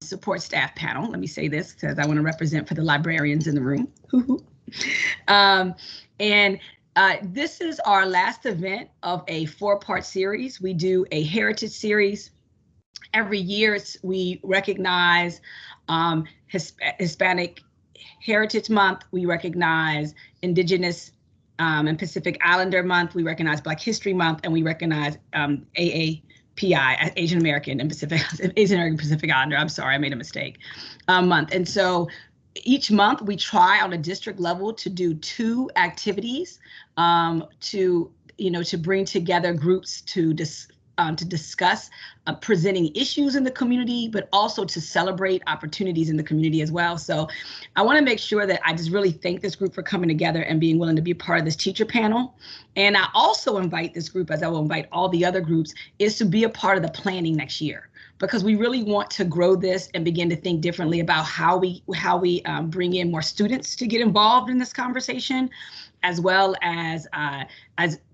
support staff panel. Let me say this because I want to represent for the librarians in the room. This is our last event of a 4-part series. We do a heritage series. Every year we recognize Hispanic Heritage Month. We recognize Indigenous and Pacific Islander Month. We recognize Black History Month, and we recognize AAPI, Asian American and Pacific Islander. I'm sorry, I made a mistake. Month. And so each month we try on a district level to do 2 activities to bring together groups to discuss presenting issues in the community, but also to celebrate opportunities in the community as well. So I want to make sure that I just really thank this group for coming together and being willing to be a part of this teacher panel. And I also invite this group, as I will invite all the other groups, is to be a part of the planning next year, because we really want to grow this and begin to think differently about how we bring in more students to get involved in this conversation, as well as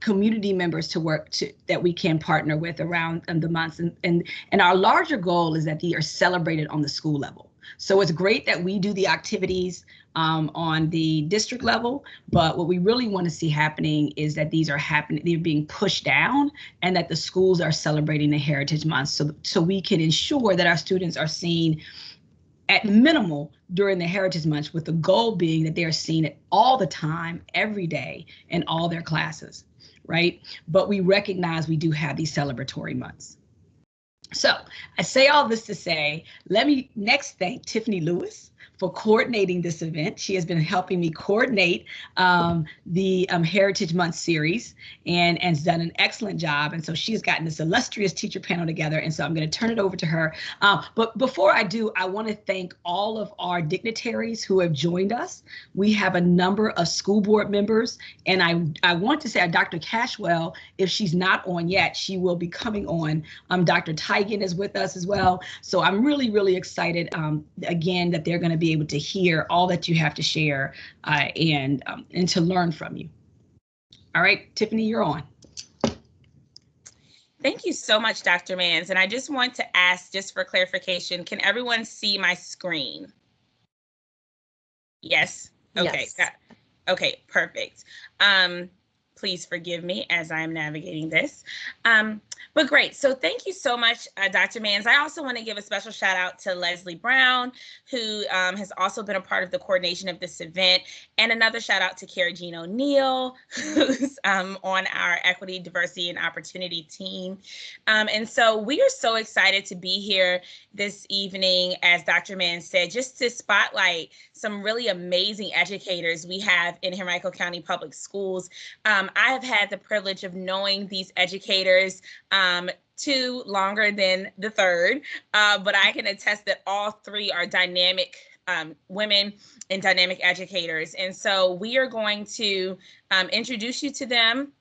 community members to work that we can partner with around the months. And our larger goal is that they are celebrated on the school level. So it's great that we do the activities on the district level, but what we really want to see happening is that these are happening, they're being pushed down, and that the schools are celebrating the Heritage Month, so we can ensure that our students are seen at minimal during the Heritage Month, with the goal being that they are seen all the time, every day, in all their classes, right? But we recognize we do have these celebratory months. So I say all this to say, let me next thank Tiffany Lewis for coordinating this event. She has been helping me coordinate the Heritage Month series and has done an excellent job. And so she's gotten this illustrious teacher panel together. And so I'm going to turn it over to her. But before I do, I want to thank all of our dignitaries who have joined us. We have a number of school board members. And I want to say Dr. Cashwell, if she's not on yet, she will be coming on. Dr. Tigan is with us as well. So I'm really, really excited, again, that they're going to be able to hear all that you have to share and to learn from you. All right, Tiffany, you're on. Thank you so much, Dr. Mans. And I just want to ask, just for clarification, can everyone see my screen? Yes. Okay. Yes. Okay, perfect. Please forgive me as I'm navigating this. But great. So thank you so much, Dr. Mans. I also want to give a special shout out to Leslie Brown, who has also been a part of the coordination of this event. And another shout out to Cara Jean O'Neill, who's on our Equity, Diversity, and Opportunity team. And so we are so excited to be here this evening, as Dr. Mans said, just to spotlight some really amazing educators we have in Henrico County Public Schools. I have had the privilege of knowing these educators 2 longer than the third, but I can attest that all 3 are dynamic women and dynamic educators. And so we are going to introduce you to them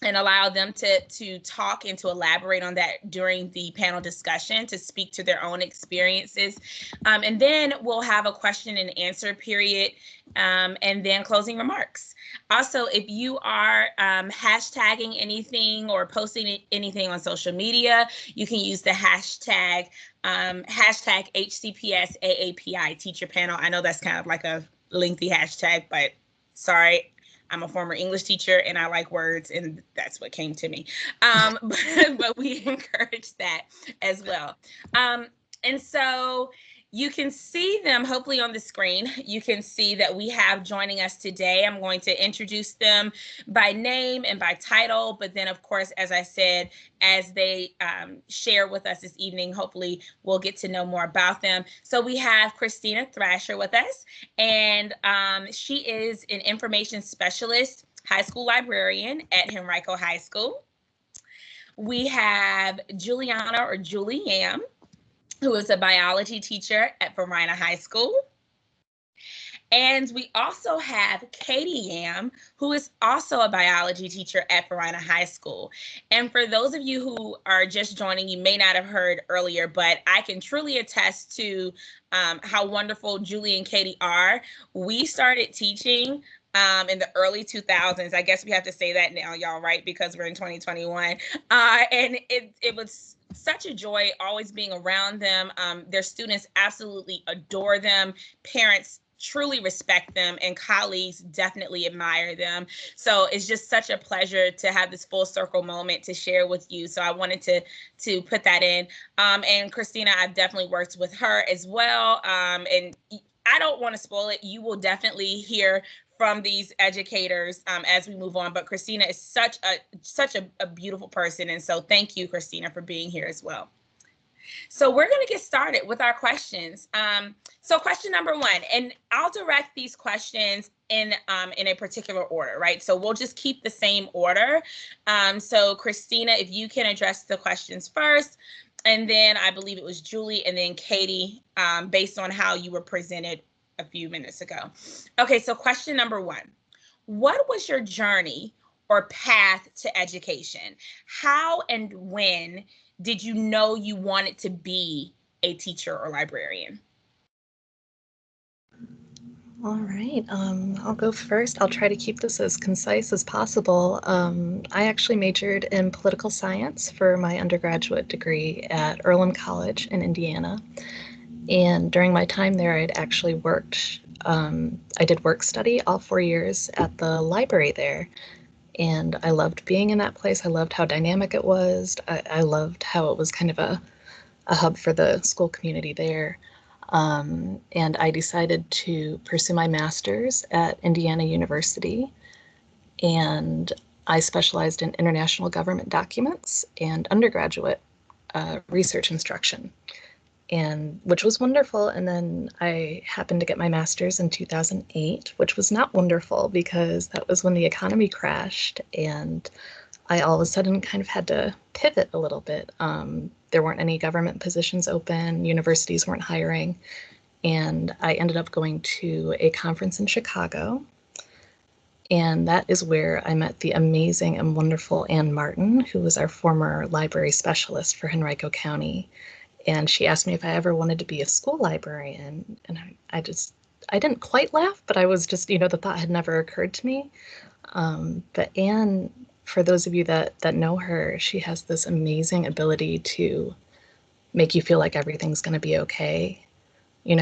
and allow them to talk and to elaborate on that during the panel discussion, to speak to their own experiences. And then we'll have a question and answer period, and then closing remarks. Also, if you are hashtagging anything or posting anything on social media, you can use the hashtag HCPS AAPI teacher panel. I know that's kind of like a lengthy hashtag, but sorry. I'm a former English teacher and I like words, and that's what came to me. But we encourage that as well. And so you can see them hopefully on the screen. You can see that we have joining us today. I'm going to introduce them by name and by title, but then of course, as I said, as they share with us this evening, hopefully we'll get to know more about them. So we have Christina Thrasher with us, and she is an information specialist, high school librarian at Henrico High School. We have Juliana, or Julie Yam, who is a biology teacher at Verina High School. And we also have Katie Yam, who is also a biology teacher at Verina High School. And for those of you who are just joining, you may not have heard earlier, but I can truly attest to how wonderful Julie and Katie are. We started teaching in the early 2000s. I guess we have to say that now, y'all, right? Because we're in 2021. And it was such a joy always being around them. Their students absolutely adore them. Parents truly respect them, and colleagues definitely admire them. So it's just such a pleasure to have this full circle moment to share with you. So I wanted to put that in. And Christina, I've definitely worked with her as well. And I don't want to spoil it. You will definitely hear from these educators as we move on. But Christina is such a beautiful person. And so thank you, Christina, for being here as well. So we're going to get started with our questions. So question number one, and I'll direct these questions in a particular order, right? So we'll just keep the same order. So Christina, if you can address the questions first, and then I believe it was Julie, and then Katie, based on how you were presented a few minutes ago. Okay, so question number one, what was your journey or path to education? How and when did you know you wanted to be a teacher or librarian? All right, I'll go first. I'll try to keep this as concise as possible. I actually majored in political science for my undergraduate degree at Earlham College in Indiana. And during my time there, I'd actually worked, I did work study all 4 years at the library there. And I loved being in that place. I loved how dynamic it was. I loved how it was kind of a hub for the school community there. And I decided to pursue my master's at Indiana University. And I specialized in international government documents and undergraduate research instruction, and which was wonderful. And then I happened to get my master's in 2008, which was not wonderful because that was when the economy crashed, and I all of a sudden kind of had to pivot a little bit. There weren't any government positions open, universities weren't hiring, and I ended up going to a conference in Chicago. And that is where I met the amazing and wonderful Ann Martin, who was our former library specialist for Henrico County. And she asked me if I ever wanted to be a school librarian. And I didn't quite laugh, but I was just, the thought had never occurred to me. But Anne, for those of you that know her, she has this amazing ability to make you feel like everything's going to be okay.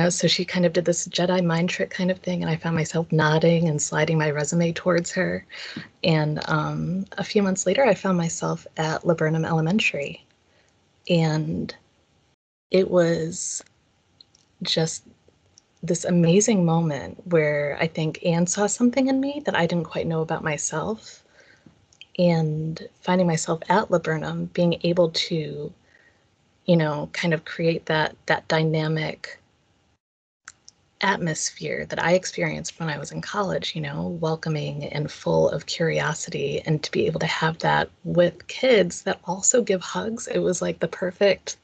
So she kind of did this Jedi mind trick kind of thing. And I found myself nodding and sliding my resume towards her. And a few months later, I found myself at Laburnum Elementary. And it was just this amazing moment where I think Anne saw something in me that I didn't quite know about myself. And finding myself at Laburnum, being able to, kind of create that dynamic atmosphere that I experienced when I was in college, welcoming and full of curiosity, and to be able to have that with kids that also give hugs. It was like the perfect,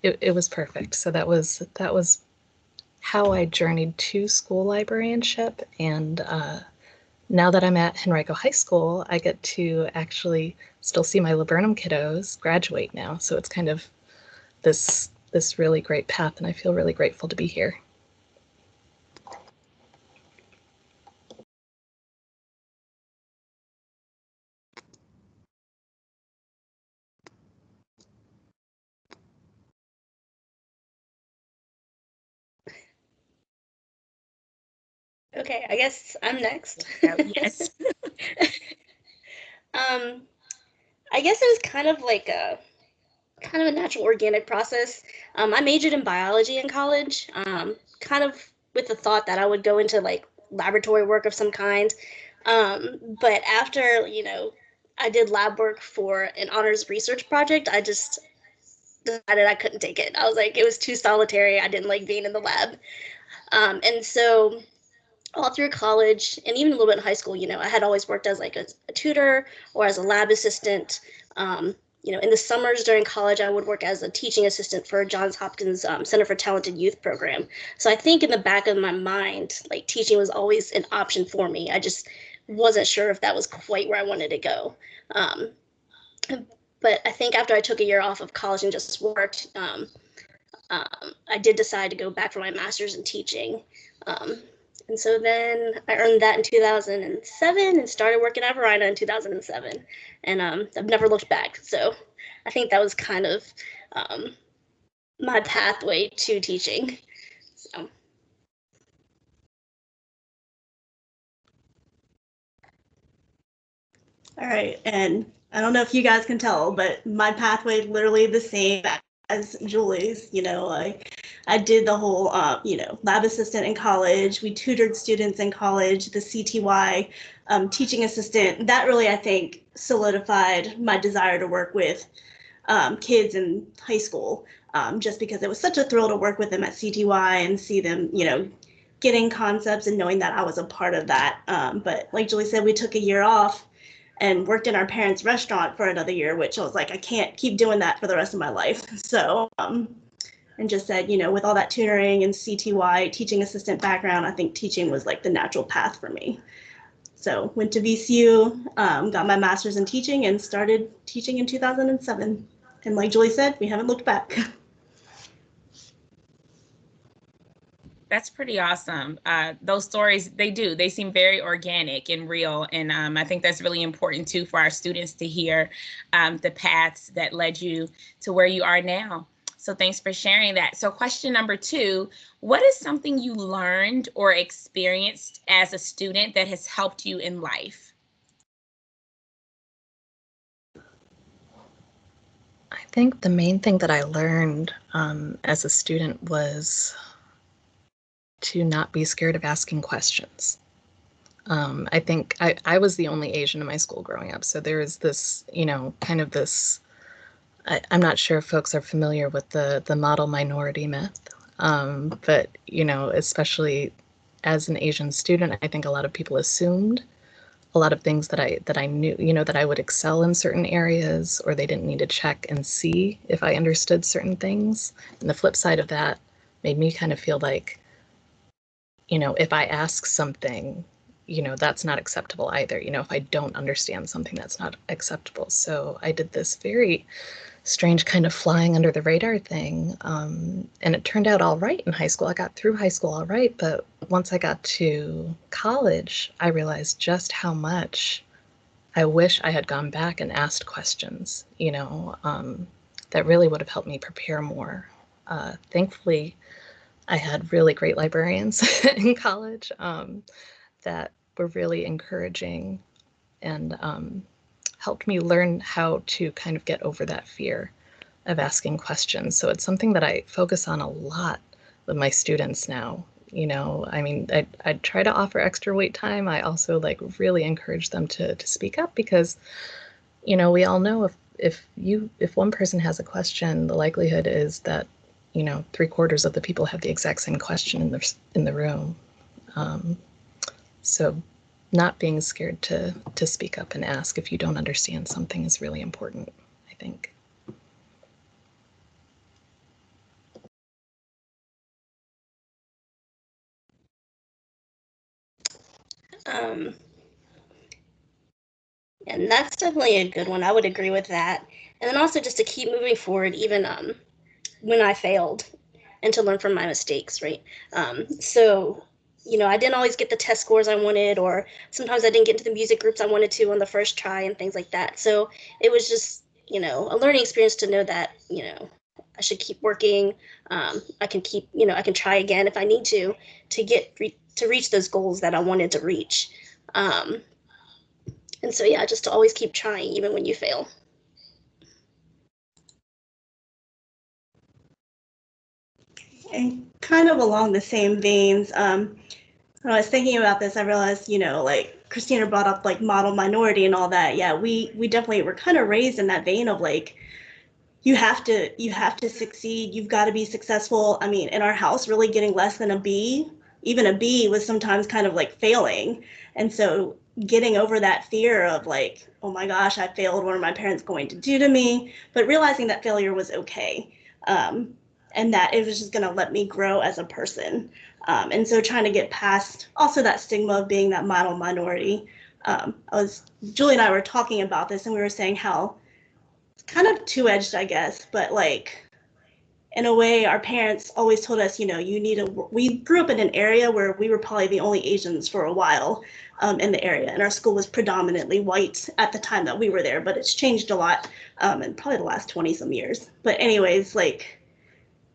it was perfect. So that was how I journeyed to school librarianship. And now that I'm at Henrico High School, I get to actually still see my Laburnum kiddos graduate now. So it's kind of this really great path, and I feel really grateful to be here. Okay, I guess I'm next. Yes. I guess it was kind of a natural organic process. I majored in biology in college, kind of with the thought that I would go into laboratory work of some kind. But after, I did lab work for an honors research project, I just decided I couldn't take it. I was like, it was too solitary. I didn't like being in the lab. And so all through college and even a little bit in high school, I had always worked as a tutor or as a lab assistant. In the summers during college, I would work as a teaching assistant for Johns Hopkins Center for Talented Youth program. So I think in the back of my mind, teaching was always an option for me. I just wasn't sure if that was quite where I wanted to go. But I think after I took a year off of college and just worked, I did decide to go back for my master's in teaching. And so then I earned that in 2007 and started working at Verina in 2007. And I've never looked back. So I think that was kind of my pathway to teaching. So. All right, and I don't know if you guys can tell, but my pathway is literally the same as Julie's. I did the whole, lab assistant in college. We tutored students in college, the CTY, teaching assistant. That really, I think, solidified my desire to work with kids in high school, just because it was such a thrill to work with them at CTY and see them, getting concepts and knowing that I was a part of that. But like Julie said, we took a year off and worked in our parents' restaurant for another year, which I was like, I can't keep doing that for the rest of my life. So, and just said, with all that tutoring and CTY, teaching assistant background, I think teaching was like the natural path for me. So went to VCU, got my master's in teaching and started teaching in 2007. And like Julie said, we haven't looked back. That's pretty awesome. Those stories, they seem very organic and real. And I think that's really important too for our students to hear the paths that led you to where you are now. So thanks for sharing that. So question number 2, what is something you learned or experienced as a student that has helped you in life? I think the main thing that I learned as a student was to not be scared of asking questions. I think I was the only Asian in my school growing up. So there is this, kind of this, I'm not sure if folks are familiar with the model minority myth, but, especially as an Asian student, I think a lot of people assumed a lot of things that I knew, that I would excel in certain areas, or they didn't need to check and see if I understood certain things. And the flip side of that made me kind of feel like, if I ask something, that's not acceptable either. If I don't understand something, that's not acceptable. So I did this very strange kind of flying under the radar thing. And it turned out all right in high school. I got through high school all right. But once I got to college, I realized just how much I wish I had gone back and asked questions, that really would have helped me prepare more. Thankfully, I had really great librarians in college that were really encouraging and helped me learn how to kind of get over that fear of asking questions. So it's something that I focus on a lot with my students now. I try to offer extra wait time. I also really encourage them to speak up because, we all know if one person has a question, the likelihood is that 3/4 of the people have the exact same question in the room. So not being scared to speak up and ask if you don't understand something is really important, I think. And that's definitely a good one. I would agree with that. And then also just to keep moving forward, even when I failed, and to learn from my mistakes, right? So, I didn't always get the test scores I wanted, or sometimes I didn't get into the music groups I wanted to on the first try and things like that. So it was just, a learning experience to know that, I should keep working. I can keep, I can try again if I need to reach those goals that I wanted to reach. And so, yeah, just to always keep trying, even when you fail. And kind of along the same veins, when I was thinking about this, I realized, Christina brought up model minority and all that. Yeah, we definitely were kind of raised in that vein of you have to succeed. You've got to be successful. I mean, in our house, really getting less than a B, even a B was sometimes kind of failing. And so getting over that fear of oh my gosh, I failed. What are my parents going to do to me? But realizing that failure was okay. And that it was just going to let me grow as a person. And so trying to get past also that stigma of being that model minority. Julie and I were talking about this, and we were saying how it's kind of two-edged, I guess, but in a way, our parents always told us, we grew up in an area where we were probably the only Asians for a while in the area. And our school was predominantly white at the time that we were there, but it's changed a lot in probably the last 20 some years. But anyways, like,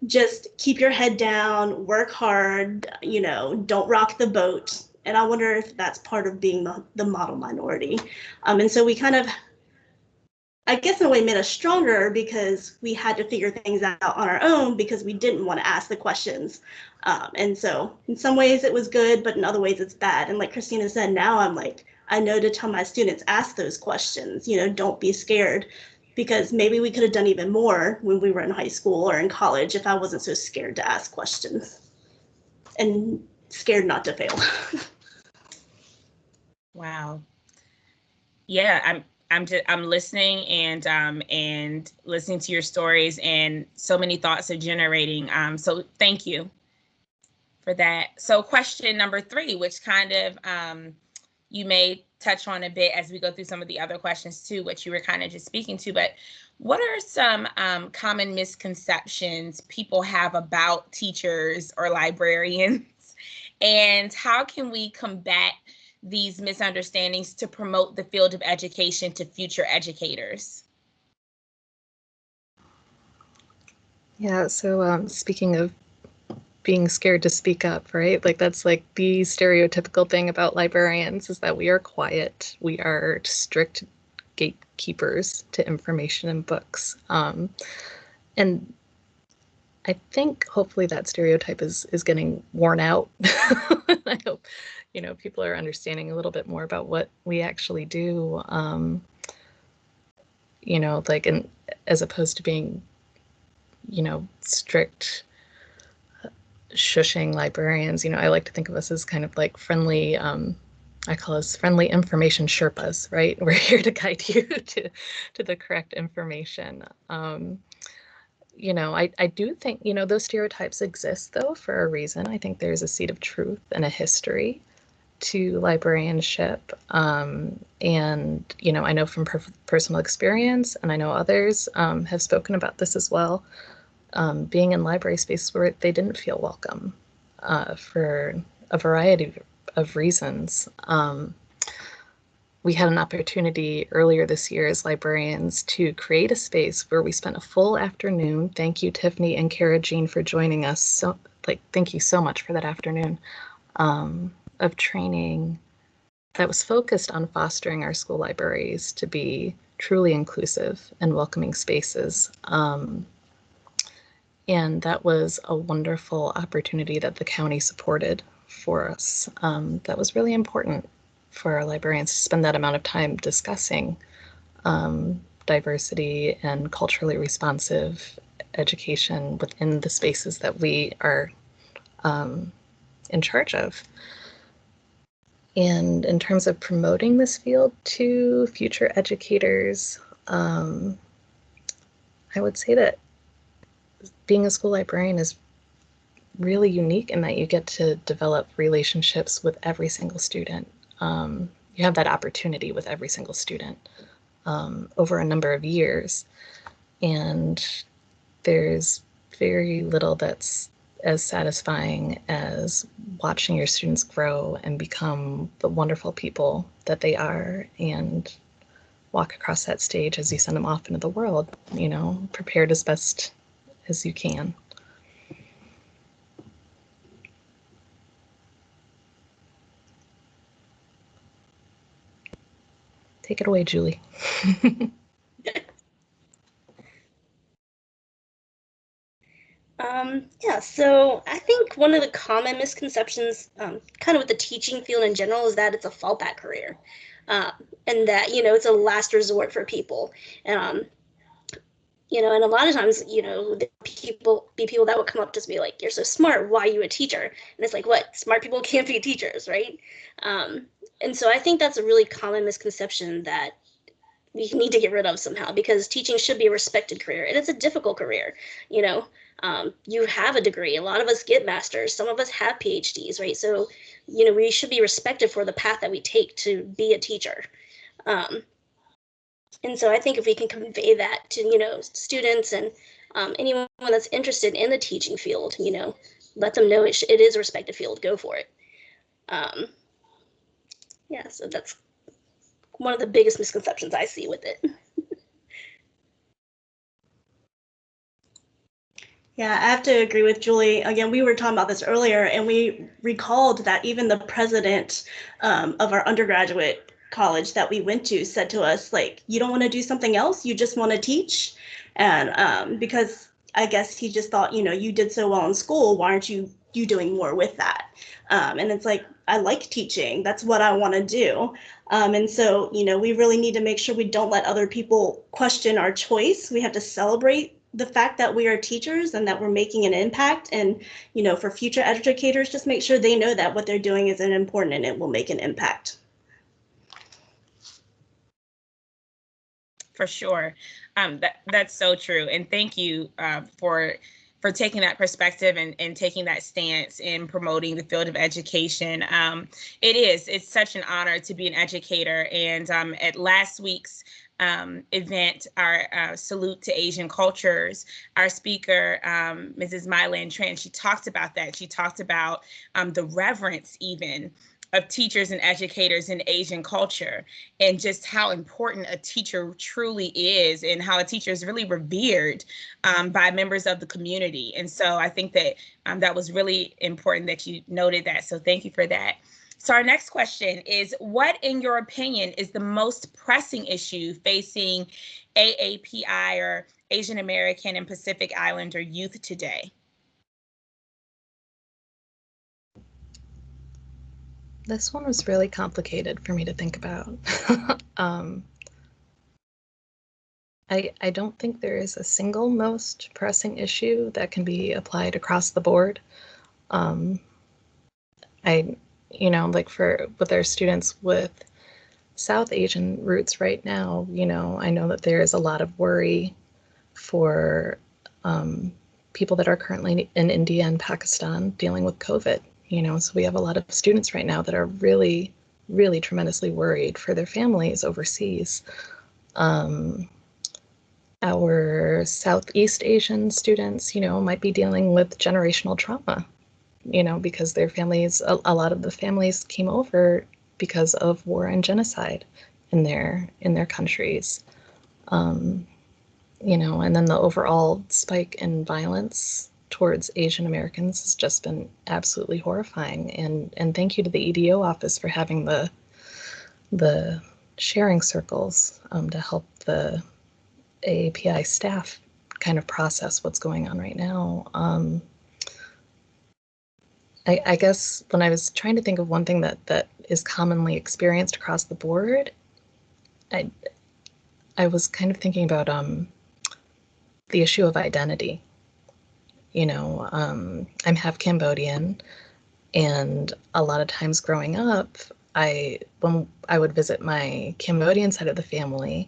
just keep your head down, work hard, don't rock the boat. And I wonder if that's part of being the model minority. And so we kind of, I guess in a way, made us stronger because we had to figure things out on our own because we didn't want to ask the questions. And so in some ways it was good, but in other ways it's bad. And like Christina said, now I'm like, I know to tell my students, ask those questions, don't be scared, because maybe we could have done even more when we were in high school or in college if I wasn't so scared to ask questions and scared not to fail. Wow. Yeah, I'm listening and listening to your stories, and so many thoughts are generating. So thank you for that. So question number 3, which kind of you may touch on a bit as we go through some of the other questions too, which you were kind of just speaking to, but what are some common misconceptions people have about teachers or librarians, and how can we combat these misunderstandings to promote the field of education to future educators? Yeah, so speaking of being scared to speak up, right? Like that's like the stereotypical thing about librarians, is that we are quiet. We are strict gatekeepers to information and books. And I think hopefully that stereotype is getting worn out. I hope, people are understanding a little bit more about what we actually do. Like, as opposed to being, strict shushing librarians. I like to think of us as kind of like friendly, I call us friendly information Sherpas, right? We're here to guide you to the correct information. I do think, those stereotypes exist though for a reason. I think there's a seed of truth and a history to librarianship. And, I know from personal experience, and I know others have spoken about this as well, being in library spaces where they didn't feel welcome for a variety of reasons. We had an opportunity earlier this year as librarians to create a space where we spent a full afternoon. Thank you, Tiffany and Kara Jean, for joining us. So, thank you so much for that afternoon of training that was focused on fostering our school libraries to be truly inclusive and welcoming spaces. And that was a wonderful opportunity that the county supported for us. That was really important for our librarians to spend that amount of time discussing diversity and culturally responsive education within the spaces that we are in charge of. And in terms of promoting this field to future educators, I would say that being a school librarian is really unique in that you get to develop relationships with every single student. You have that opportunity with every single student over a number of years. And there's very little that's as satisfying as watching your students grow and become the wonderful people that they are, and walk across that stage as you send them off into the world, prepared as best as you can. Take it away, Julie. Yeah, so I think one of the common misconceptions, kind of with the teaching field in general, is that it's a fallback career, and that, it's a last resort for people. And a lot of times, people that would come up to us and be like, "You're so smart, why are you a teacher?" And it's like, what? Smart people can't be teachers, right? And so I think that's a really common misconception that we need to get rid of somehow, because teaching should be a respected career, and it's a difficult career. You have a degree. A lot of us get masters. Some of us have PhDs, right? So, we should be respected for the path that we take to be a teacher. And so I think if we can convey that to, students and anyone that's interested in the teaching field, let them know it is a respected field. Go for it. Yeah, so that's one of the biggest misconceptions I see with it. Yeah, I have to agree with Julie. Again, we were talking about this earlier, and we recalled that even the president of our undergraduate college that we went to said to us, like, you don't want to do something else, you just want to teach. And because I guess he just thought, you did so well in school, why aren't you doing more with that? And it's like, I like teaching. That's what I want to do. And so, we really need to make sure we don't let other people question our choice. We have to celebrate the fact that we are teachers and that we're making an impact. And, for future educators, just make sure they know that what they're doing is important and it will make an impact. For sure. That's so true. And thank you for taking that perspective and taking that stance in promoting the field of education. It's such an honor to be an educator. And at last week's event, our Salute to Asian Cultures, our speaker, Mrs. Mylan Tran, she talked about that. She talked about the reverence even of teachers and educators in Asian culture, and just how important a teacher truly is, and how a teacher is really revered by members of the community. And so I think that that was really important that you noted that. So thank you for that. So our next question is, what, in your opinion, is the most pressing issue facing AAPI, or Asian American and Pacific Islander youth today? This one was really complicated for me to think about. I don't think there is a single most pressing issue that can be applied across the board. With our students with South Asian roots right now, I know that there is a lot of worry for people that are currently in India and Pakistan dealing with COVID. So we have a lot of students right now that are really, really tremendously worried for their families overseas. Our Southeast Asian students, might be dealing with generational trauma, because their families, a lot of the families came over because of war and genocide in their countries. And then the overall spike in violence towards Asian Americans has just been absolutely horrifying. And thank you to the EDO office for having the sharing circles to help the AAPI staff kind of process what's going on right now. I guess when I was trying to think of one thing that is commonly experienced across the board, I was kind of thinking about the issue of identity. I'm half Cambodian, and a lot of times growing up, when I would visit my Cambodian side of the family,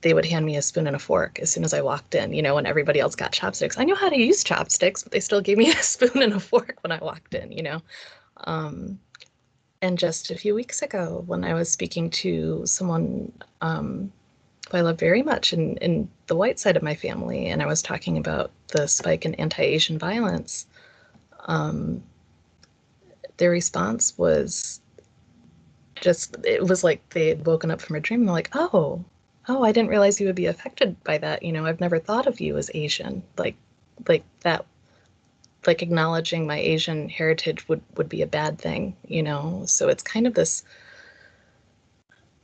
they would hand me a spoon and a fork as soon as I walked in, when everybody else got chopsticks. I knew how to use chopsticks, but they still gave me a spoon and a fork when I walked in, And just a few weeks ago, when I was speaking to someone who I love very much in the white side of my family, and I was talking about the spike in anti-Asian violence, their response was it was like they had woken up from a dream. And they're like, oh, I didn't realize you would be affected by that. I've never thought of you as Asian. Like that, like acknowledging my Asian heritage would be a bad thing, So it's kind of this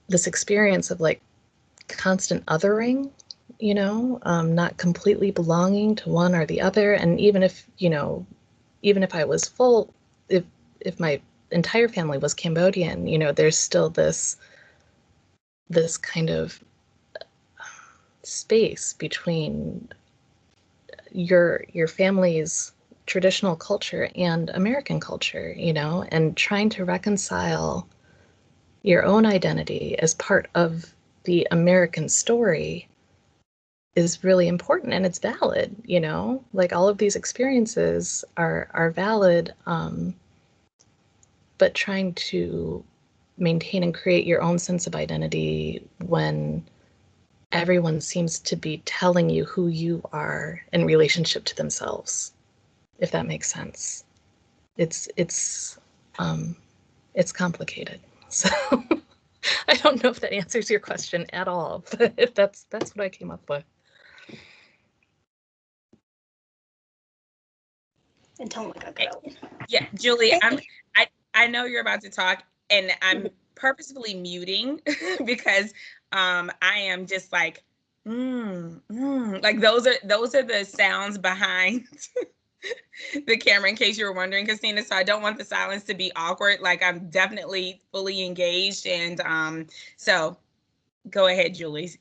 experience of like constant othering, not completely belonging to one or the other. And even if I was if my entire family was Cambodian, there's still this kind of space between your family's traditional culture and American culture, and trying to reconcile your own identity as part of the American story is really important, and it's valid, like all of these experiences are valid, but trying to maintain and create your own sense of identity when everyone seems to be telling you who you are in relationship to themselves, if that makes sense. It's complicated. So I don't know if that answers your question at all, but that's what I came up with. And tell them like yeah, Julie, I know you're about to talk, and I'm purposefully muting because I am just like like those are the sounds behind the camera, in case you were wondering, Christina. So I don't want the silence to be awkward. Like, I'm definitely fully engaged, and so go ahead, Julie.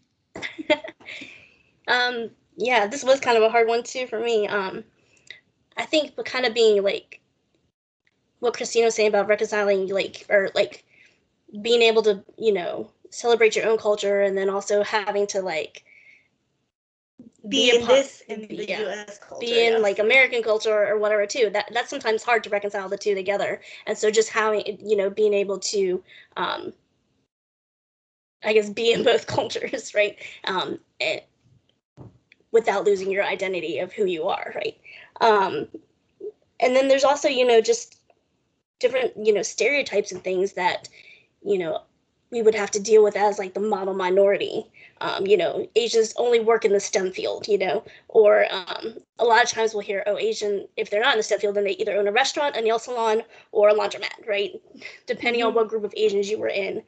Yeah, this was kind of a hard one too for me. I think but kind of being like what Christina was saying about reconciling, like, or like being able to, you know, celebrate your own culture, and then also having to like be in the U.S. culture, be in like American culture or whatever too. That's sometimes hard to reconcile the two together. And so just having, you know, being able to, I guess, be in both cultures, right? And without losing your identity of who you are, right? And then there's also, you know, just different, you know, stereotypes and things that, you know, we would have to deal with as like the model minority. You know, Asians only work in the STEM field, you know, or a lot of times we'll hear, oh, Asian, if they're not in the STEM field, then they either own a restaurant, a nail salon, or a laundromat, right? Depending on what group of Asians you were in.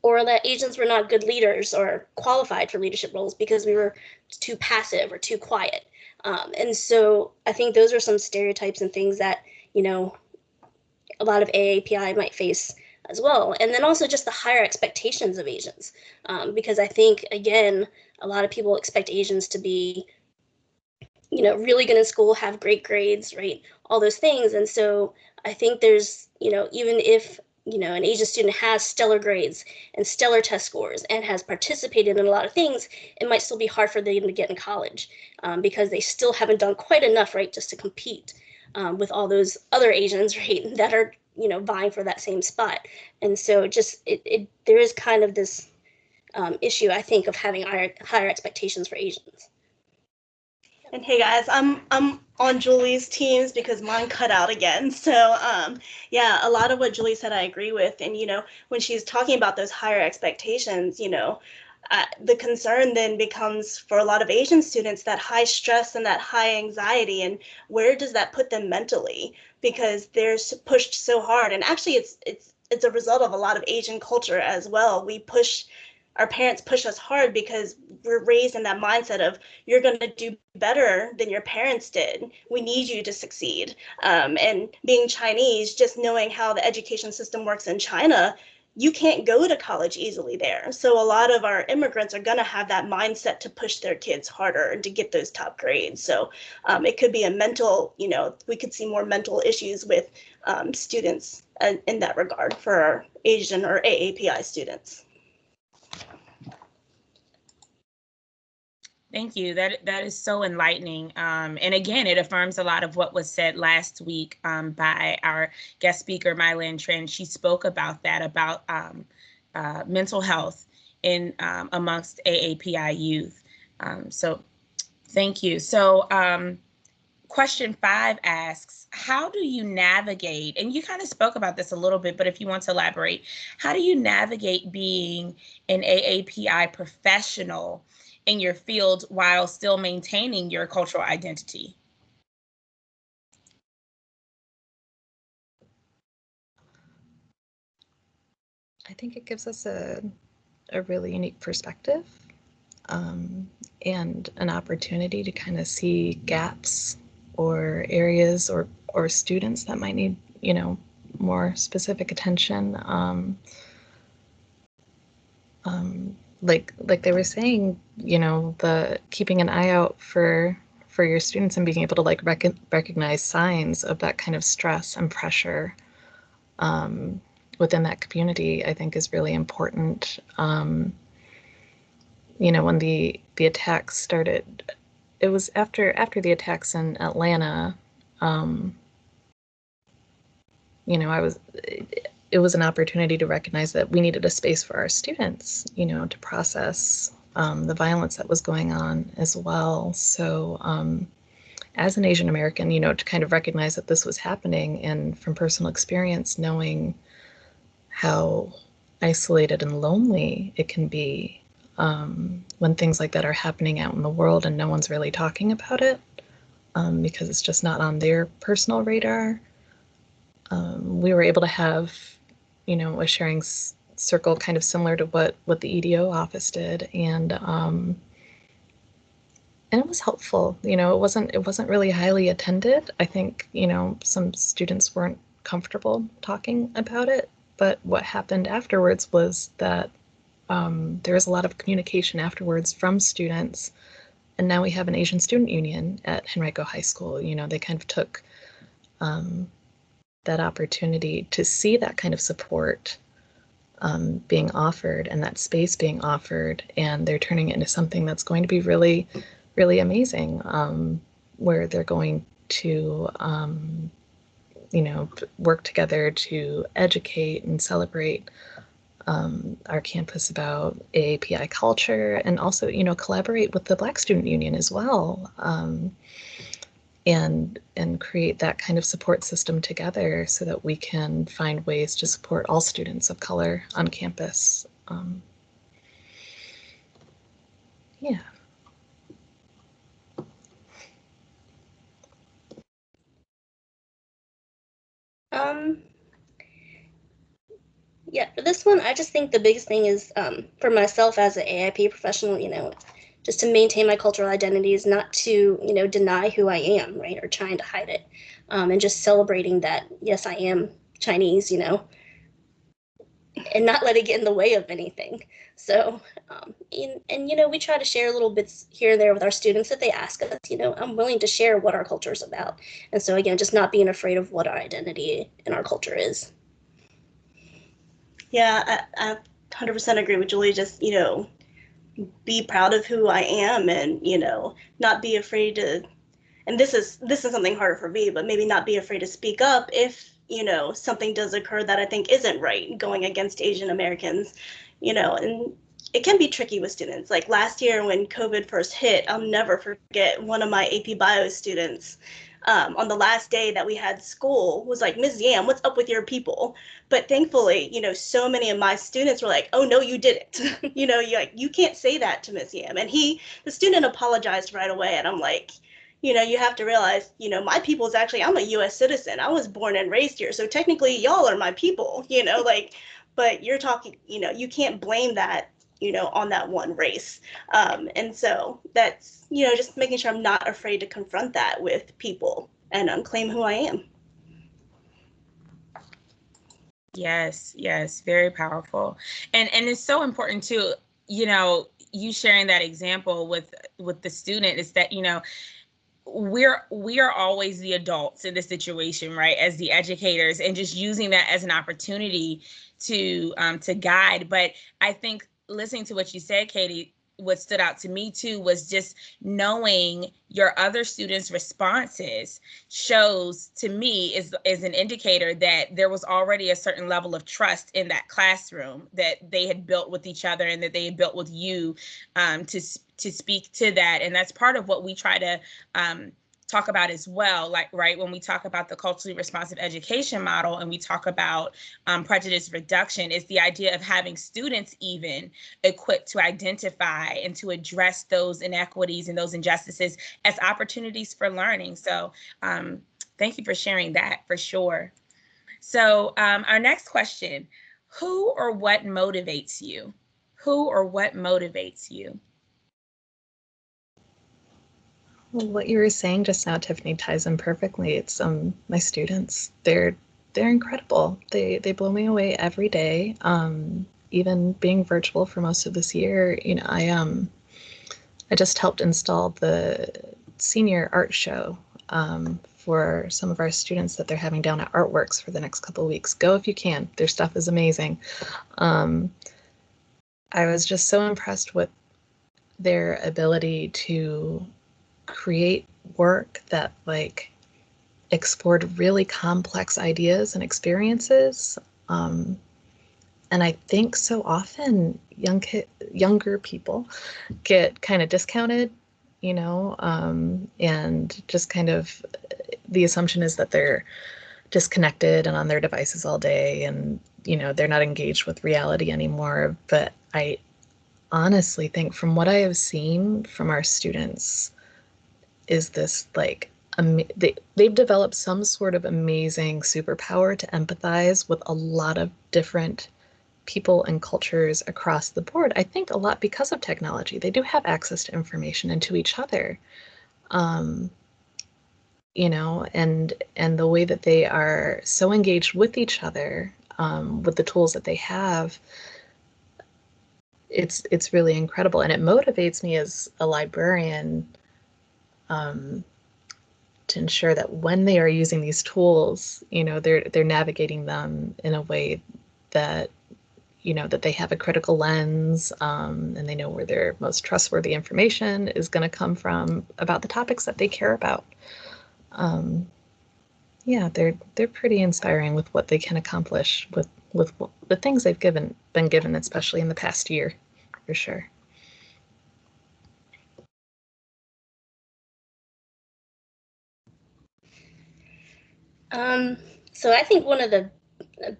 Or that Asians were not good leaders or qualified for leadership roles because we were too passive or too quiet. And so I think those are some stereotypes and things that, you know, a lot of AAPI might face as well. And then also just the higher expectations of Asians. Because I think, again, a lot of people expect Asians to be, you know, really good in school, have great grades, right? All those things. And so I think there's, you know, even if, you know, an Asian student has stellar grades and stellar test scores and has participated in a lot of things, it might still be hard for them to get in college because they still haven't done quite enough, right, just to compete with all those other Asians, right, that are, you know, vying for that same spot. And so just there is kind of this issue, I think, of having higher expectations for Asians. And hey guys, I'm on Julie's teams because mine cut out again. So yeah, a lot of what Julie said I agree with. And you know, when she's talking about those higher expectations, you know, the concern then becomes for a lot of Asian students that high stress and that high anxiety, and where does that put them mentally? Because they're pushed so hard. And actually it's a result of a lot of Asian culture as well. Our parents push us hard because we're raised in that mindset of you're going to do better than your parents did. We need you to succeed. And being Chinese, just knowing how the education system works in China, you can't go to college easily there. So a lot of our immigrants are going to have that mindset to push their kids harder and to get those top grades. So it could be a mental, you know, we could see more mental issues with students in that regard for our Asian or AAPI students. Thank you. That is so enlightening. And again, it affirms a lot of what was said last week by our guest speaker, Mylan Tran. She spoke about that, about mental health in amongst AAPI youth. So thank you. So question 5 asks, how do you navigate, and you kind of spoke about this a little bit, but if you want to elaborate, how do you navigate being an AAPI professional in your field while still maintaining your cultural identity? I think it gives us a really unique perspective and an opportunity to kind of see gaps or areas or students that might need, you know, more specific attention. Like they were saying, you know, the keeping an eye out for your students and being able to like recognize signs of that kind of stress and pressure within that community, I think is really important. You know, when the attacks started, it was after the attacks in Atlanta. You know, it was an opportunity to recognize that we needed a space for our students, you know, to process the violence that was going on as well. So as an Asian American, you know, to kind of recognize that this was happening, and from personal experience, knowing how isolated and lonely it can be when things like that are happening out in the world and no one's really talking about it because it's just not on their personal radar. We were able to have, you know, a sharing circle kind of similar to what the EDO office did, and it was helpful. You know, it wasn't really highly attended. I think, you know, some students weren't comfortable talking about it, but what happened afterwards was that there was a lot of communication afterwards from students, and now we have an Asian Student Union at Henrico High School. You know, they kind of took that opportunity to see that kind of support being offered and that space being offered, and they're turning it into something that's going to be really, really amazing, where they're going to, you know, work together to educate and celebrate our campus about AAPI culture, and also, you know, collaborate with the Black Student Union as well, and create that kind of support system together so that we can find ways to support all students of color on campus. Yeah. Yeah, for this one, I just think the biggest thing is for myself as an AIP professional, you know, just to maintain my cultural identity is not to, you know, deny who I am, right, or trying to hide it, and just celebrating that, yes, I am Chinese, you know, and not let it get in the way of anything. So, and you know, we try to share little bits here and there with our students that they ask us. You know, I'm willing to share what our culture is about, and so again, just not being afraid of what our identity and our culture is. Yeah, I 100% agree with Julie. Just, you know, be proud of who I am, and, you know, not be afraid to, and this is something harder for me, but maybe not be afraid to speak up if, you know, something does occur that I think isn't right going against Asian Americans, you know, and it can be tricky with students. Like last year when COVID first hit, I'll never forget one of my AP Bio students on the last day that we had school was like, Ms. Yam, what's up with your people? But thankfully, you know, so many of my students were like, oh, no, you didn't. You know, you can't say that to Ms. Yam. And the student apologized right away. And I'm like, you know, you have to realize, you know, my people is actually, I'm a US citizen. I was born and raised here. So technically y'all are my people, you know, like, but you're talking, you know, you can't blame that, you know, on that one race. And so that's, you know, just making sure I'm not afraid to confront that with people and claim who I am. Yes, yes, very powerful. And it's so important too, you know, you sharing that example with the student is that, you know, we are always the adults in the situation, right, as the educators, and just using that as an opportunity to guide. But I think listening to what you said, Katie, what stood out to me too was just knowing your other students' responses shows to me is an indicator that there was already a certain level of trust in that classroom that they had built with each other and that they had built with you to speak to that. And that's part of what we try to talk about as well, like, right, when we talk about the culturally responsive education model and we talk about prejudice reduction, is the idea of having students even equipped to identify and to address those inequities and those injustices as opportunities for learning. So thank you for sharing that, for sure. So our next question, who or what motivates you? Who or what motivates you? Well, what you were saying just now, Tiffany, ties in perfectly. It's my students. They're incredible. They blow me away every day. Even being virtual for most of this year, you know, I just helped install the senior art show for some of our students that they're having down at Artworks for the next couple of weeks. Go if you can. Their stuff is amazing. I was just so impressed with their ability to create work that like explored really complex ideas and experiences And I think so often younger people get kind of discounted, and just kind of the assumption is that they're disconnected and on their devices all day, and they're not engaged with reality anymore. But I honestly think, from what I have seen from our students, is this like they've developed some sort of amazing superpower to empathize with a lot of different people and cultures across the board. I think a lot because of technology. They do have access to information and to each other. And the way that they are so engaged with each other, with the tools that they have, it's really incredible. And it motivates me as a librarian, to ensure that when they are using these tools, they're navigating them in a way that, that they have a critical lens, and they know where their most trustworthy information is going to come from about the topics that they care about. Yeah, they're pretty inspiring with what they can accomplish with the things they've been given, especially in the past year, for sure. So I think one of the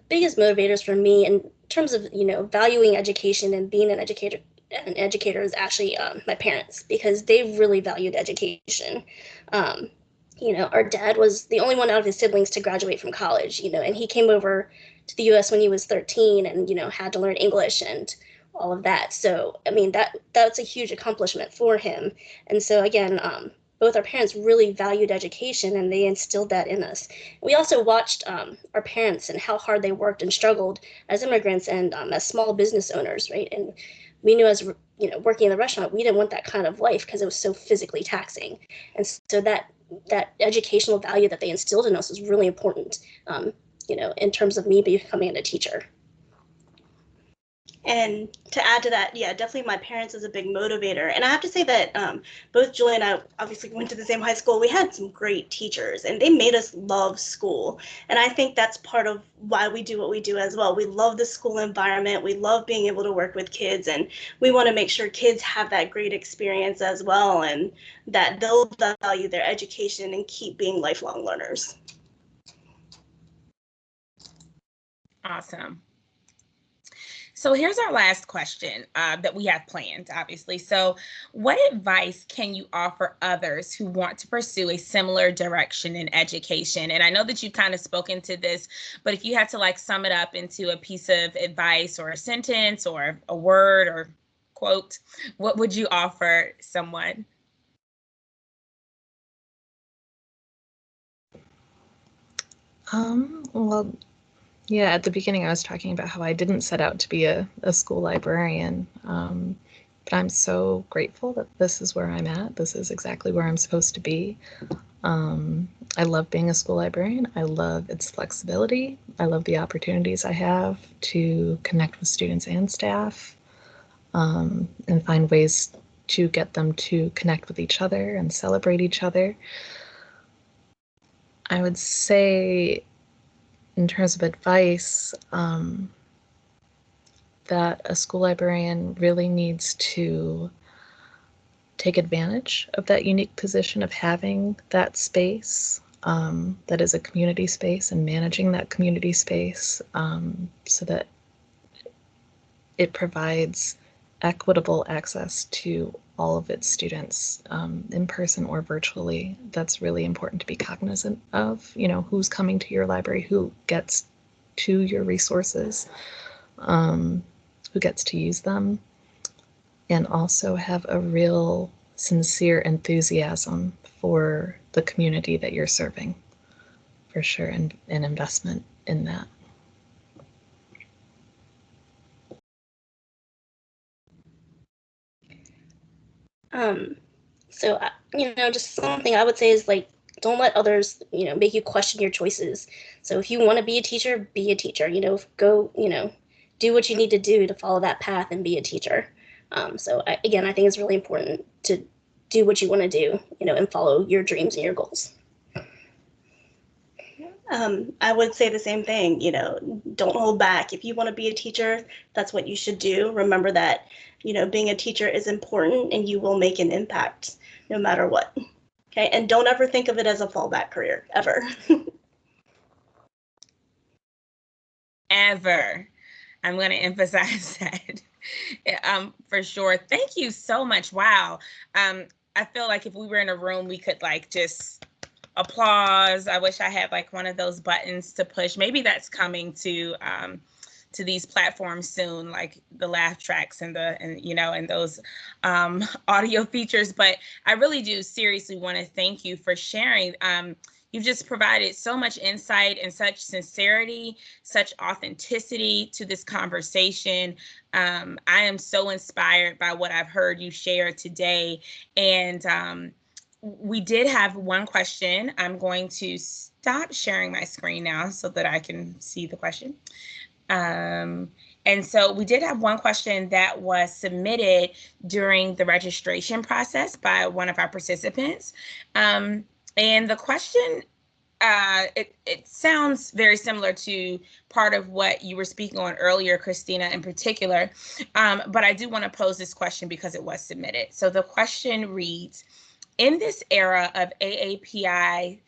biggest motivators for me in terms of valuing education and being an educator is actually my parents, because they really valued education. Our dad was the only one out of his siblings to graduate from college, and he came over to the U.S. when he was 13 and had to learn English and all of that. So I mean that's a huge accomplishment for him. And so again, both our parents really valued education, and they instilled that in us. We also watched our parents and how hard they worked and struggled as immigrants and as small business owners, right? And we knew, as working in the restaurant, we didn't want that kind of life because it was so physically taxing. And so that educational value that they instilled in us was really important, in terms of me becoming a teacher. And to add to that, yeah, definitely my parents is a big motivator. And I have to say that both Julie and I obviously went to the same high school. We had some great teachers, and they made us love school. And I think that's part of why we do what we do as well. We love the school environment. We love being able to work with kids, and we want to make sure kids have that great experience as well, and that they'll value their education and keep being lifelong learners. Awesome. So here's our last question that we have planned, obviously. So what advice can you offer others who want to pursue a similar direction in education? And I know that you've kind of spoken to this, but if you had to sum it up into a piece of advice or a sentence or a word or quote, what would you offer someone? Well, yeah, at the beginning I was talking about how I didn't set out to be a school librarian, but I'm so grateful that this is where I'm at. This is exactly where I'm supposed to be. I love being a school librarian. I love its flexibility. I love the opportunities I have to connect with students and staff, and find ways to get them to connect with each other and celebrate each other. I would say, in terms of advice, that a school librarian really needs to take advantage of that unique position of having that space, that is a community space, and managing that community space, so that it provides equitable access to all of its students, in person or virtually. That's really important to be cognizant of, who's coming to your library, who gets to your resources, who gets to use them, and also have a real sincere enthusiasm for the community that you're serving, for sure, and an investment in that. So, just something I would say is don't let others, make you question your choices. So if you want to be a teacher, be a teacher, go, do what you need to do to follow that path and be a teacher. So I think it's really important to do what you want to do, and follow your dreams and your goals. I would say the same thing, you know, don't hold back. If you want to be a teacher, that's what you should do. Remember that, you know, being a teacher is important and you will make an impact no matter what. Okay, and don't ever think of it as a fallback career, ever. Ever. I'm going to emphasize that. For sure. Thank you so much. Wow. I feel like if we were in a room, we could like just applause. I wish I had like one of those buttons to push. Maybe that's coming to these platforms soon, like the laugh tracks and those audio features. But I really do seriously want to thank you for sharing. You've just provided so much insight and such sincerity, such authenticity to this conversation. I am so inspired by what I've heard you share today. And we did have one question. I'm going to stop sharing my screen now so that I can see the question. And so we did have one question that was submitted during the registration process by one of our participants. And the question, it sounds very similar to part of what you were speaking on earlier, Christina, in particular. But I do want to pose this question because it was submitted. So the question reads, in this era of AAPI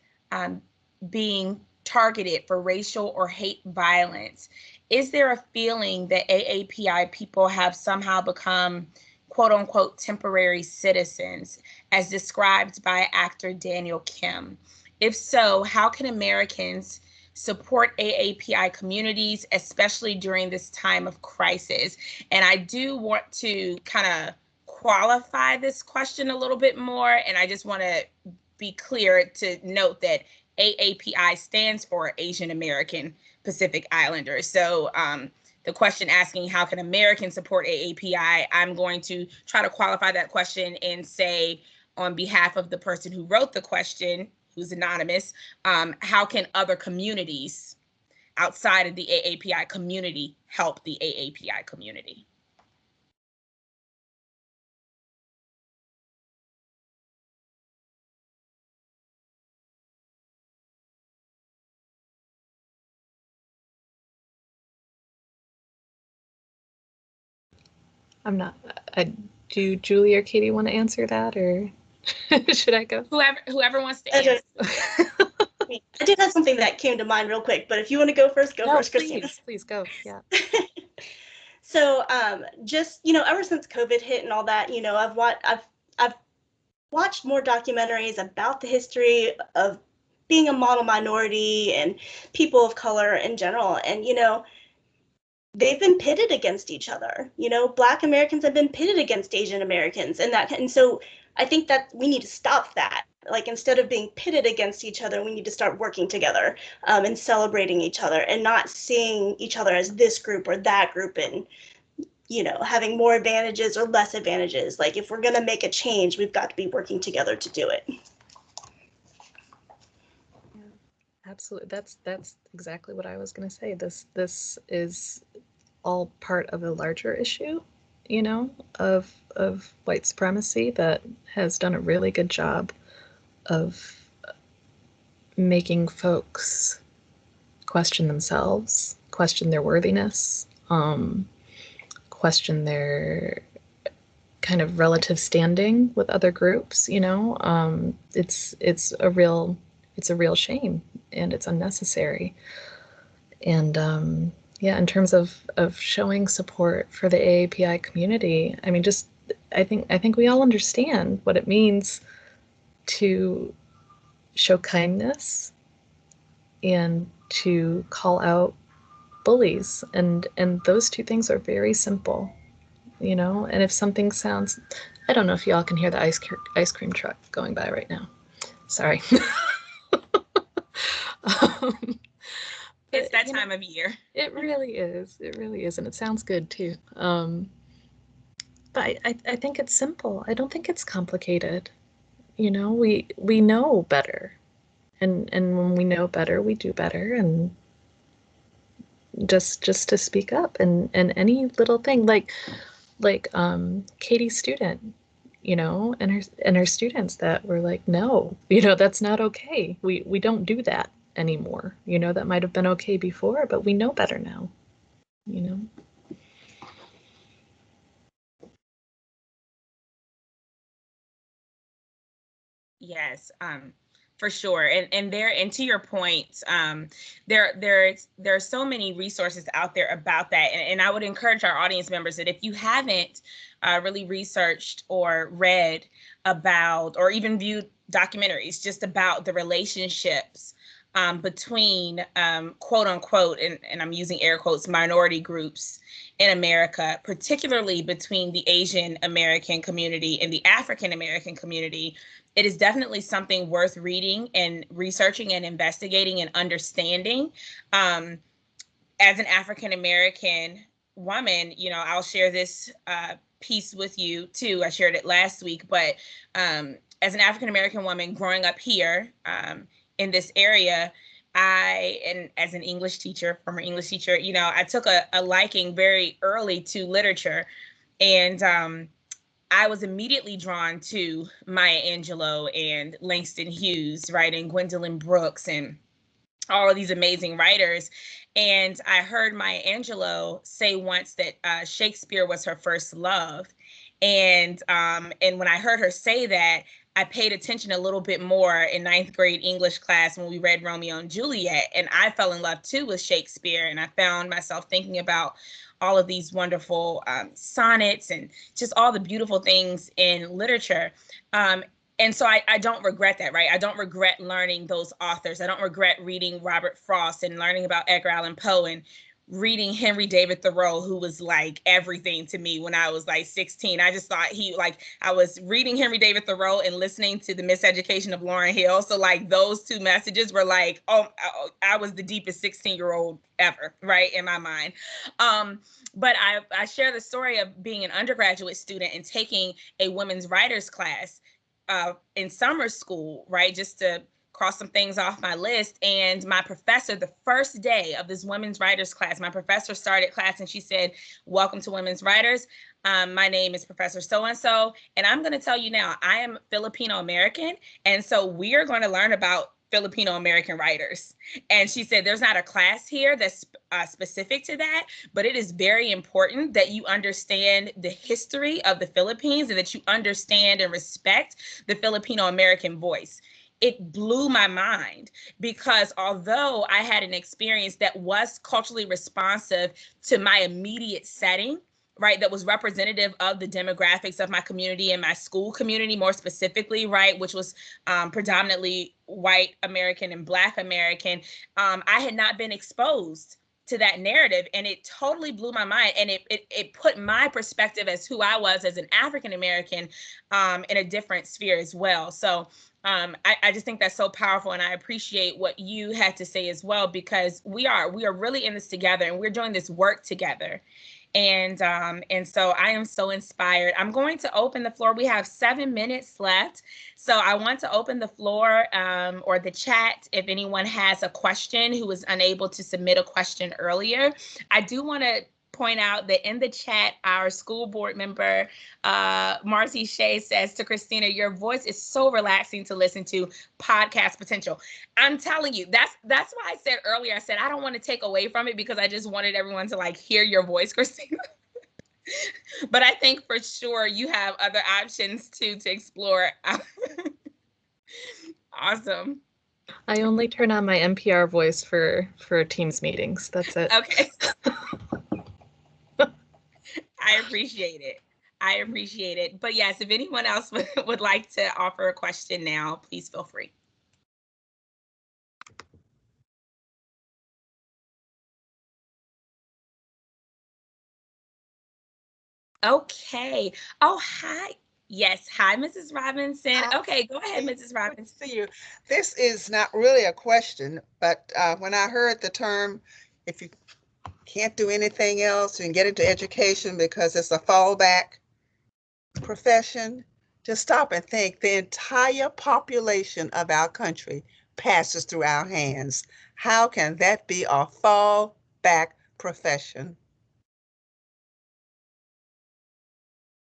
being targeted for racial or hate violence, is there a feeling that AAPI people have somehow become quote unquote temporary citizens, as described by actor Daniel Kim? If so, how can Americans support AAPI communities, especially during this time of crisis? And I do want to kind of qualify this question a little bit more, and I just want to be clear to note that AAPI stands for Asian American Pacific Islanders. So the question asking how can Americans support AAPI, I'm going to try to qualify that question and say, on behalf of the person who wrote the question, who's anonymous, how can other communities outside of the AAPI community help the AAPI community? Do Julie or Katie want to answer that, or should I go? Whoever wants to answer. I did have something that came to mind real quick, but if you want to go first, go first, Christina. Please go. Yeah. So just, you know, ever since COVID hit and all that, you know, I've watched more documentaries about the history of being a model minority and people of color in general. And, you know, they've been pitted against each other. You know, Black Americans have been pitted against Asian Americans, and so I think that we need to stop that. Like, instead of being pitted against each other, we need to start working together and celebrating each other and not seeing each other as this group or that group and, you know, having more advantages or less advantages. Like, if we're going to make a change, we've got to be working together to do it. Absolutely. That's exactly what I was going to say. This is all part of a larger issue, you know, of white supremacy that has done a really good job of making folks question themselves, question their worthiness, question their kind of relative standing with other groups, you know. It's a real shame, and it's unnecessary. And yeah, in terms of showing support for the AAPI community, I mean, just I think we all understand what it means to show kindness and to call out bullies, and those two things are very simple, you know. And if something sounds, I don't know if y'all can hear the ice cream truck going by right now. Sorry. It's that time of year. It really is. It really is. And it sounds good too. But I think it's simple. I don't think it's complicated. You know, we know better. And when we know better, we do better. And just to speak up, and any little thing like Katie's student, you know, and her students that were like, no, you know, that's not okay. We don't do that. anymore. You know, that might have been okay before, but we know better now, you know? Yes, for sure. And to your point, there are so many resources out there about that. And I would encourage our audience members that if you haven't really researched or read about or even viewed documentaries just about the relationships between quote unquote, and I'm using air quotes, minority groups in America, particularly between the Asian American community and the African American community, it is definitely something worth reading and researching and investigating and understanding. As an African American woman, you know, I'll share this piece with you too. I shared it last week, but as an African American woman growing up here in this area, and as an English teacher, former English teacher, you know, I took a liking very early to literature. And I was immediately drawn to Maya Angelou and Langston Hughes, right, and Gwendolyn Brooks and all of these amazing writers. And I heard Maya Angelou say once that Shakespeare was her first love. And when I heard her say that, I paid attention a little bit more in ninth grade English class when we read Romeo and Juliet. And I fell in love too with Shakespeare. And I found myself thinking about all of these wonderful sonnets and just all the beautiful things in literature. And so I don't regret that, right? I don't regret learning those authors. I don't regret reading Robert Frost and learning about Edgar Allan Poe and reading Henry David Thoreau, who was like everything to me when I was like 16. I just thought I was reading Henry David Thoreau and listening to The Miseducation of Lauryn Hill. So like those two messages were like, oh, I was the deepest 16-year-old ever, right, in my mind. But I share the story of being an undergraduate student and taking a women's writers class in summer school, right, just to cross some things off my list. And my professor, the first day of this women's writers class, my professor started class and she said, "Welcome to Women's Writers. My name is Professor so-and-so. And I'm going to tell you now, I am Filipino American. And so we are going to learn about Filipino American writers." And she said, "There's not a class here that's specific to that, but it is very important that you understand the history of the Philippines and that you understand and respect the Filipino American voice." It blew my mind because although I had an experience that was culturally responsive to my immediate setting, right, that was representative of the demographics of my community and my school community more specifically, right, which was predominantly white American and Black American, I had not been exposed to that narrative, and it totally blew my mind, and it put my perspective as who I was as an African American in a different sphere as well. So I just think that's so powerful, and I appreciate what you had to say as well, because we are really in this together, and we're doing this work together. And so I am so inspired. I'm going to open the floor. We have 7 minutes left. So I want to open the floor or the chat if anyone has a question who was unable to submit a question earlier. I do want to point out that in the chat, our school board member, Marcy Shea, says to Christina, "Your voice is so relaxing to listen to. Podcast potential." I'm telling you, that's why I said earlier, I said, I don't want to take away from it because I just wanted everyone to like hear your voice, Christina. But I think for sure you have other options too to explore. Awesome. I only turn on my NPR voice for Teams meetings. That's it. Okay. I appreciate it. I appreciate it. But yes, if anyone else would like to offer a question now, please feel free. Okay. Oh, hi. Yes. Hi, Mrs. Robinson. Hi. Okay, go ahead, Mrs. Robinson. See you. This is not really a question, but when I heard the term, if you can't do anything else, you can get into education because it's a fallback profession, just stop and think. The entire population of our country passes through our hands. How can that be a fallback profession?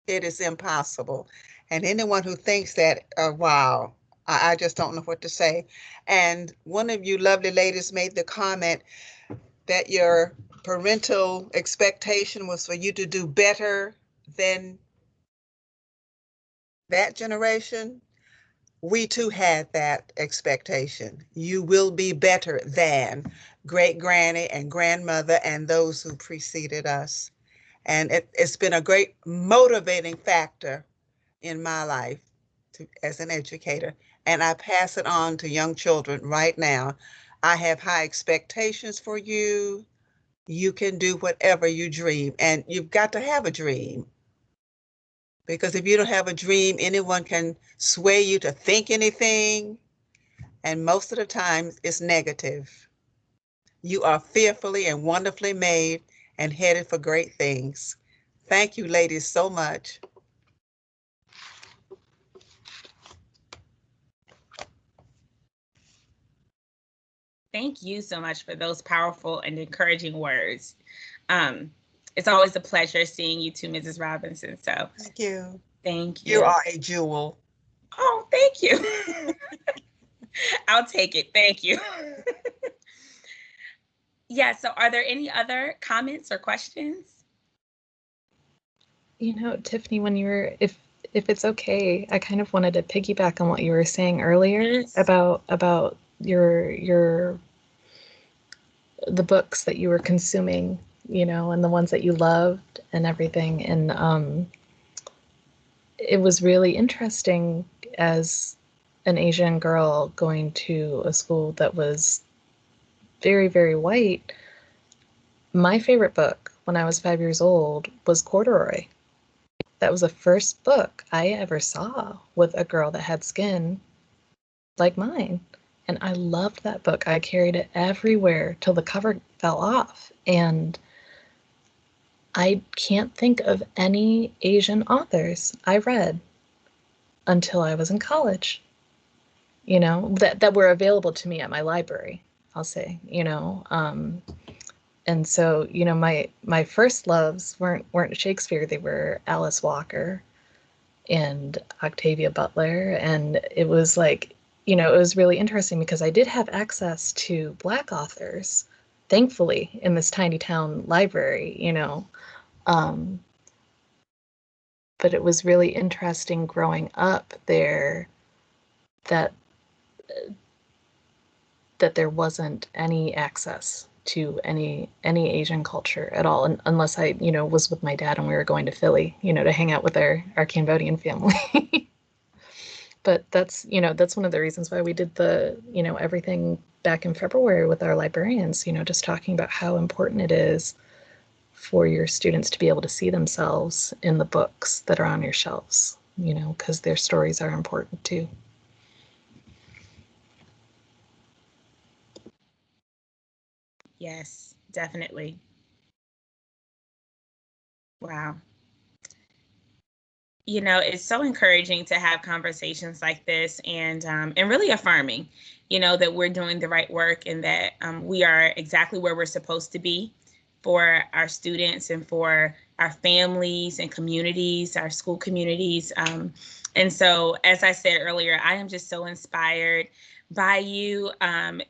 It is impossible. And anyone who thinks that, wow, I just don't know what to say. And one of you lovely ladies made the comment that your parental expectation was for you to do better than that generation. We too had that expectation. You will be better than great granny and grandmother and those who preceded us. And it's been a great motivating factor in my life as an educator. And I pass it on to young children right now. I have high expectations for you. You can do whatever you dream, and you've got to have a dream. Because if you don't have a dream, anyone can sway you to think anything, and most of the time it's negative. You are fearfully and wonderfully made and headed for great things. Thank you, ladies, so much. Thank you so much for those powerful and encouraging words. It's always a pleasure seeing you too, Mrs. Robinson. So thank you. Thank you. You are a jewel. Oh, thank you. I'll take it. Thank you. Yeah, so are there any other comments or questions? You know, Tiffany, when you were, if it's okay, I kind of wanted to piggyback on what you were saying earlier. Yes. about your the books that you were consuming, you know, and the ones that you loved and everything. And it was really interesting as an Asian girl going to a school that was very, very white. My favorite book when I was 5 years old was Corduroy. That was the first book I ever saw with a girl that had skin like mine. And I loved that book. I carried it everywhere till the cover fell off. And I can't think of any Asian authors I read until I was in college, you know, that were available to me at my library, I'll say, you know. And so, you know, my first loves weren't Shakespeare. They were Alice Walker and Octavia Butler. And it was like, you know, it was really interesting because I did have access to Black authors, thankfully, in this tiny town library, you know. But it was really interesting growing up there that there wasn't any access to any Asian culture at all, unless I, you know, was with my dad and we were going to Philly, you know, to hang out with our Cambodian family. But that's, you know, that's one of the reasons why we did the, you know, everything back in February with our librarians, you know, just talking about how important it is for your students to be able to see themselves in the books that are on your shelves, you know, because their stories are important too. Yes, definitely. Wow. You know, it's so encouraging to have conversations like this and really affirming, you know, that we're doing the right work and that we are exactly where we're supposed to be for our students and for our families and communities, our school communities. And so, as I said earlier, I am just so inspired by you.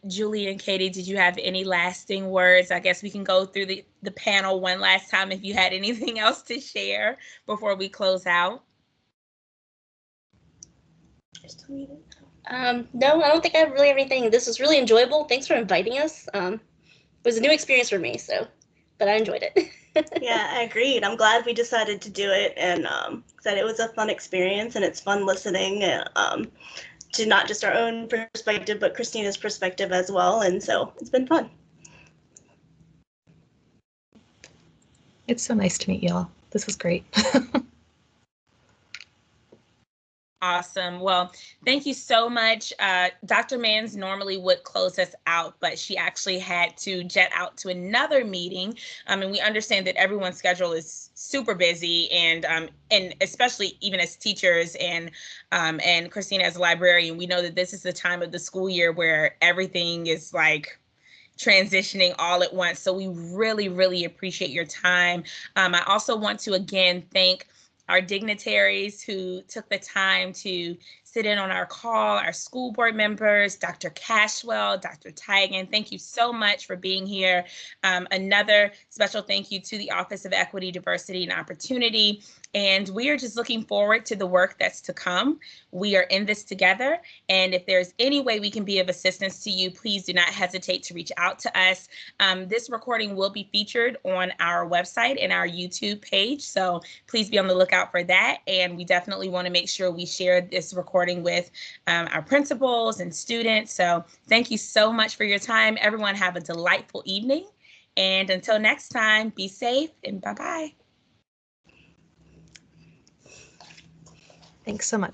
Julie and Katie, did you have any lasting words? I guess we can go through the panel one last time if you had anything else to share before we close out. No, I don't think I really have anything. This was really enjoyable. Thanks for inviting us. It was a new experience for me, but I enjoyed it. Yeah, I agreed. I'm glad we decided to do it, and that it was a fun experience, and it's fun listening to not just our own perspective, but Christina's perspective as well. And so it's been fun. It's so nice to meet y'all. This was great. Awesome. Well, thank you so much. Dr. Manns normally would close us out, but she actually had to jet out to another meeting. And we understand that everyone's schedule is super busy, and especially even as teachers and Christina as a librarian, we know that this is the time of the school year where everything is like transitioning all at once. So we really, really appreciate your time. I also want to again thank our dignitaries who took the time to sit in on our call, our school board members, Dr. Cashwell, Dr. Tigan, thank you so much for being here. Another special thank you to the Office of Equity, Diversity, and Opportunity. And we are just looking forward to the work that's to come. We are in this together. And if there's any way we can be of assistance to you, please do not hesitate to reach out to us. This recording will be featured on our website and our YouTube page. So please be on the lookout for that. And we definitely want to make sure we share this recording with our principals and students. So thank you so much for your time. Everyone have a delightful evening. And until next time, be safe and bye-bye. Thanks so much.